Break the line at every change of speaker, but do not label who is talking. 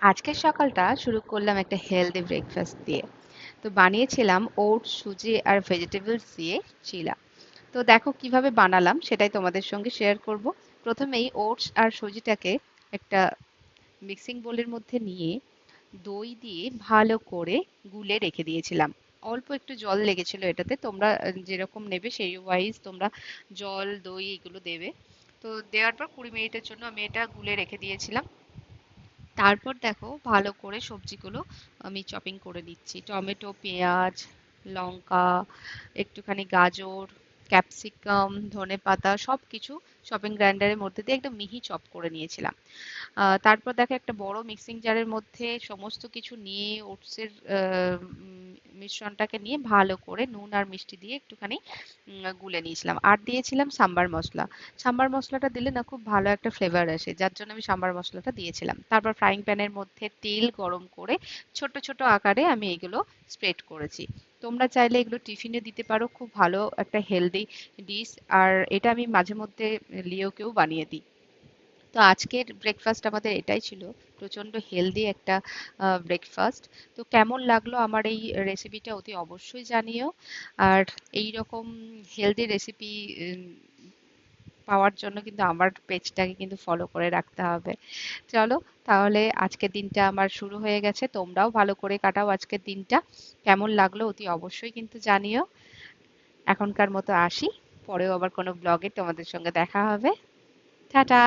আজকের সকালটা শুরু করলাম একটা হেলদি ব্রেকফাস্ট দিয়ে। তো বানিয়েছিলাম ওটস, সুজি আর ভেজিটেবলস দিয়ে চিলা। তো দেখো কিভাবে বানালাম সেটাই তোমাদের সঙ্গে শেয়ার করব। প্রথমেই ওটস আর সুজিটাকে একটা মিক্সিং বোলের মধ্যে নিয়ে দই দিয়ে ভালো করে গুলে রেখে দিয়েছিলাম। অল্প একটু জল লেগেছিল এটাতে, তোমরা যেরকম নেবে সেই ওয়াইজ তোমরা জল দই এগুলো দেবে। তো দেওয়ার পর 20 মিনিটের জন্য আমি এটা গুলে রেখে দিয়েছিলাম। তারপর দেখো ভালো করে সবজিগুলো আমি চপিং করে নিচ্ছি। টমেটো, পেঁয়াজ, লঙ্কা, একটুখানি গাজর, ক্যাপসিকাম, ধনেপাতা সবকিছু শপিং গ্রাইন্ডারের মধ্যে দিয়ে একদম মিহি চপ করে নিয়েছিলাম। তারপর দেখো একটা বড় মিক্সিং জারের মধ্যে সমস্ত কিছু নিয়ে ওটসের মিশ্রণটাকে নিয়ে ভালো করে নুন আর মিষ্টি দিয়ে একটুখানি গুলে নিয়েছিলাম। আর দিয়েছিলাম সাম্বার মসলা। সাম্বার মসলাটা দিলে না খুব ভালো একটা ফ্লেভার আসে, যার জন্য আমি সাম্বার মশলাটা দিয়েছিলাম। তারপর ফ্রাইং প্যানের মধ্যে তেল গরম করে ছোট ছোট আকারে আমি এগুলো স্প্রেড করেছি। তোমরা চাইলে এগুলো টিফিনে দিতে পারো, খুব ভালো একটা হেলদি ডিশ। আর এটা আমি মাঝে মধ্যে লিওকেও বানিয়ে দিই। তো আজকের ব্রেকফাস্ট আমাদের এটাই ছিল, প্রচন্ড হেলদি একটা ব্রেকফাস্ট। তো কেমন লাগলো আমার এই রেসিপিটা অতি অবশ্যই জানিও। আর এই রকম হেলদি রেসিপি পাওয়ার জন্য কিন্তু আমার পেজটাকে কিন্তু ফলো করে রাখতে হবে। চলো, তাহলে আজকের দিনটা আমার শুরু হয়ে গেছে, তোমরাও ভালো করে কাটাও আজকের দিনটা। কেমন লাগলো অতি অবশ্যই কিন্তু জানিও। এখনকার মতো আসি, পরেও আবার কোনো ব্লগে তোমাদের সঙ্গে দেখা হবে। টাটা।